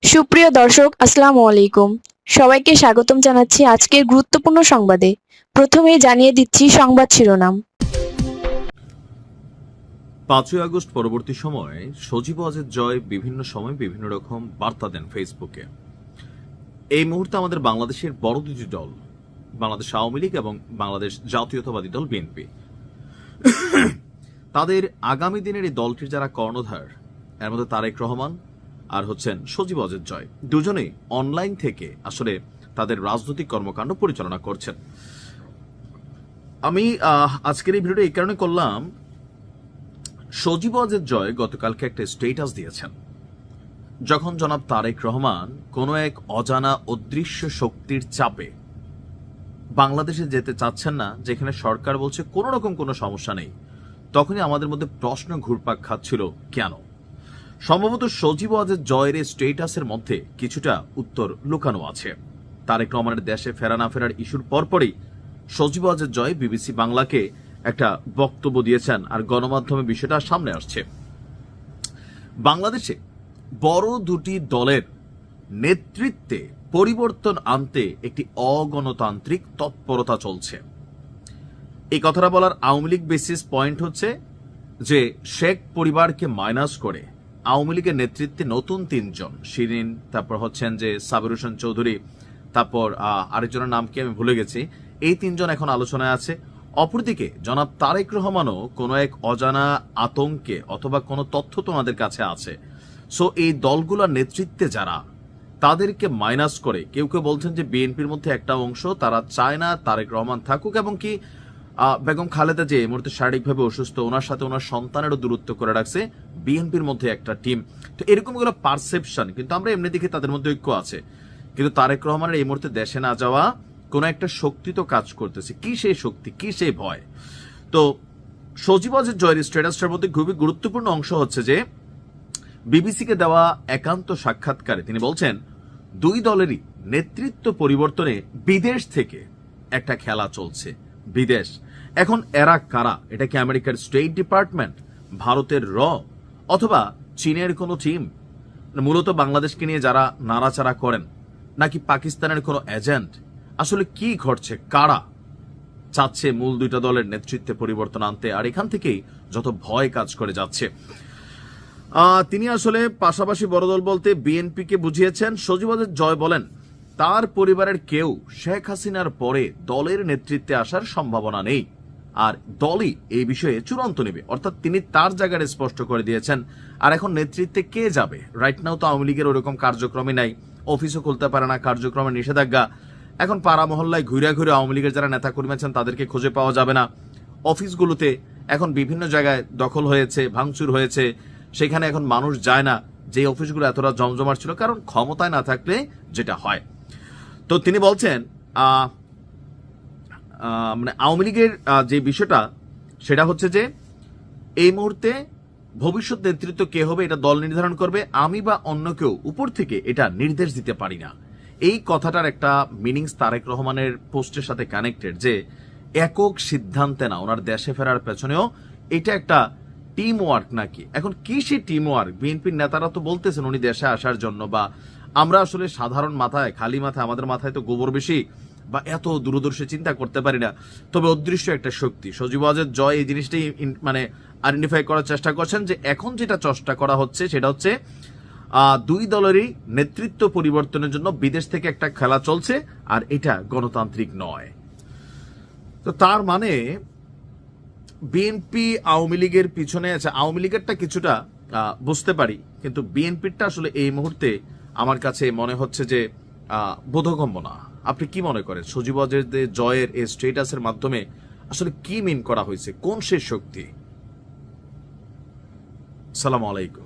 সুপ্রিয় দর্শক, আসসালামু আলাইকুম। সবাইকে স্বাগতম জানাচ্ছি আজকের গুরুত্বপূর্ণ সংবাদে। প্রথমেই জানিয়ে দিচ্ছি সংবাদ শিরোনাম। 5ই আগস্ট পরবর্তী সময়ে সজীব ওয়াজেদ জয় বিভিন্ন সময় বিভিন্ন রকম বার্তা দেন ফেসবুকে। এই মুহূর্তে আমাদের বাংলাদেশের বড় দুটি দল, বাংলাদেশ আওয়ামী লীগ এবং বাংলাদেশ জাতীয়তাবাদী দল বিএনপি, তাদের আগামী দিনের এই দলটির যারা কর্ণধার, এর মধ্যে তারেক রহমান আর হচ্ছেন সজীব ওয়াজেদ জয়, দুজনেই অনলাইন থেকে আসলে তাদের রাজনৈতিক কর্মকাণ্ড পরিচালনা করছেন। আমি আজকের এই ভিডিওটা এই কারণে করলাম, সজীব ওয়াজেদ জয় গতকালকে একটা স্টেটাস দিয়েছেন। যখন জনাব তারেক রহমান কোনো এক অজানা অদৃশ্য শক্তির চাপে বাংলাদেশে যেতে চাচ্ছেন না, যেখানে সরকার বলছে কোনো রকম কোনো সমস্যা নেই, তখনই আমাদের মধ্যে প্রশ্ন ঘুরপাক খাচ্ছিল কেন। সম্ভবত সজীব ওয়াজেদ জয়ের স্টেটাসের মধ্যে কিছুটা উত্তর লুকানো আছে। তারেক রহমানের দেশে ফেরা না ফেরার ইস্যুর পরপরই সজীব ওয়াজেদ জয় বিবিসি বাংলাকে একটা বক্তব্য দিয়েছেন, আর গণমাধ্যমে বিষয়টা সামনে আসছে। বাংলাদেশে বড় দুটি দলের নেতৃত্বে পরিবর্তন আনতে একটি অগণতান্ত্রিক তৎপরতা চলছে। এই কথাটা বলার আওয়ামী লীগ বেসিস পয়েন্ট হচ্ছে যে শেখ পরিবারকে মাইনাস করে আওয়ামী লীগের নেতৃত্বে নতুন তিনজন, শিরিন, তারপর হচ্ছেন যে সাবির হোসেন চৌধুরী, তারপর আরেকজনের নাম কি আমি ভুলে গেছি, এই তিনজন এখন আলোচনায় আছে। অপরদিকে জনাব তারেক রহমানও কোনো এক অজানা আতঙ্কে অথবা কোনো তথ্য তো ওনাদের কাছে আছে। সো এই দলগুলোর নেতৃত্বে যারা, তাদেরকে মাইনাস করে কেউ কেউ বলছেন যে বিএনপির মধ্যে একটা অংশ তারা চায় না তারেক রহমান থাকুক, এবং কি বেগম খালেদা যে এই মুহূর্তে শারীরিকভাবে অসুস্থ, ওনার সাথে ওনার সন্তানেরও দূরত্ব করে রাখছে বিএনপির মধ্যে একটা টিম। তো এরকম গুলো পারসেপশন, কিন্তু আমরা এমনি দেখে তাদের মধ্যে ঐক্য আছে। কিন্তু তারেক রহমানের এই মুহূর্তে দেশে না যাওয়া কোন একটা শক্তি তো কাজ করতেছে। কি সেই শক্তি, কি সেই ভয়? তো সজীব ওয়াজেদ জয়ের স্ট্যাটাসটার মধ্যে খুবই গুরুত্বপূর্ণ অংশ হচ্ছে যে বিবিসিকে দেওয়া একান্ত সাক্ষাৎকারে তিনি বলছেন, দুই দলেরই নেতৃত্ব পরিবর্তনে বিদেশ থেকে একটা খেলা চলছে। বিদেশ এখন এরা কারা? এটা কি আমেরিকার স্টেট ডিপার্টমেন্ট, ভারতের অথবা চীনের কোনো টিম, মূলত বাংলাদেশকে নিয়ে যারা নাড়াচাড়া করেন, নাকি পাকিস্তানের কোনো এজেন্ট? আসলে কি ঘটছে? কারা চাচ্ছে মূল দুইটা দলের নেতৃত্বে পরিবর্তন আনতে? আর এখান থেকেই যত ভয় কাজ করে যাচ্ছে। তিনি আসলে পাশাপাশি বড় দল বলতে বিএনপিকে বুঝিয়েছেন। সজীব ওয়াজেদ জয় বলেন, তার পরিবারের কেউ শেখ হাসিনার পরে দলের নেতৃত্বে আসার সম্ভাবনা নেই, আর দলই এই বিষয়ে চূড়ান্ত নেবে। অর্থাৎ তিনি তার জায়গায় স্পষ্ট করে দিয়েছেন। আর এখন নেতৃত্বে কে যাবে? রাইট নাও তো আওয়ামী লীগের ওরকম কার্যক্রমই নাই, অফিসও খুলতে পারে না, কার্যক্রমের নিষেধাজ্ঞা। এখন পাড়া মহল্লায় ঘুরে ঘুরে আওয়ামী লীগের যারা নেতা কর্মী আছেন তাদেরকে খুঁজে পাওয়া যাবে না। অফিসগুলোতে এখন বিভিন্ন জায়গায় দখল হয়েছে, ভাঙচুর হয়েছে, সেখানে এখন মানুষ যায় না, যে অফিসগুলো এতটা জমজমাট ছিল, কারণ ক্ষমতায় না থাকলে যেটা হয়। তো তিনি বলছেন মানে আওয়ামী লীগের যে বিষয়টা সেটা হচ্ছে যে এই মুহূর্তে ভবিষ্যৎ নেতৃত্ব কে হবে এটা দল নির্ধারণ করবে, আমি বা অন্য কেউ উপর থেকে এটা নির্দেশ দিতে পারি না। এই কথাটার একটা মিনিংস তারেক রহমানের পোস্টের সাথে কানেক্টেড, যে একক সিদ্ধান্তে না, ওনার দেশে ফেরার পেছনেও এটা একটা টিম ওয়ার্ক নাকি। এখন কি সে টিম ওয়ার্ক? বিএনপির নেতারা তো বলতেছেন উনি দেশে আসার জন্য, বা আমরা আসলে সাধারণ মাথায়, খালি মাথায়, আমাদের মাথায় তো গোবর বেশি, বা এত দূরদর্শী চিন্তা করতে পারি না। তবে অদৃশ্য একটা শক্তি, সজীব ওয়াজেদ জয় এই জিনিসটাই মানে আইডেন্টিফাই করার চেষ্টা করছেন, যে এখন যেটা চেষ্টা করা হচ্ছে সেটা হচ্ছে দুই দলেরই নেতৃত্ব পরিবর্তনের জন্য বিদেশ থেকে একটা খেলা চলছে, আর এটা গণতান্ত্রিক নয়। তো তার মানে বিএনপি আওয়ামী লীগের পিছনে আছে। আওয়ামী লীগেরটা কিছুটা বুঝতে পারি, কিন্তু বিএনপিরটা আসলে এই মুহূর্তে আমার কাছে মনে হচ্ছে যে বোধগম্য না। আপনি কি মনে করেন সজীব ওয়াজেদ জয়ের এই স্টেটাসের মাধ্যমে আসলে কি মিন করা হয়েছে? কোন সে শক্তি? সালাম আলাইকুম।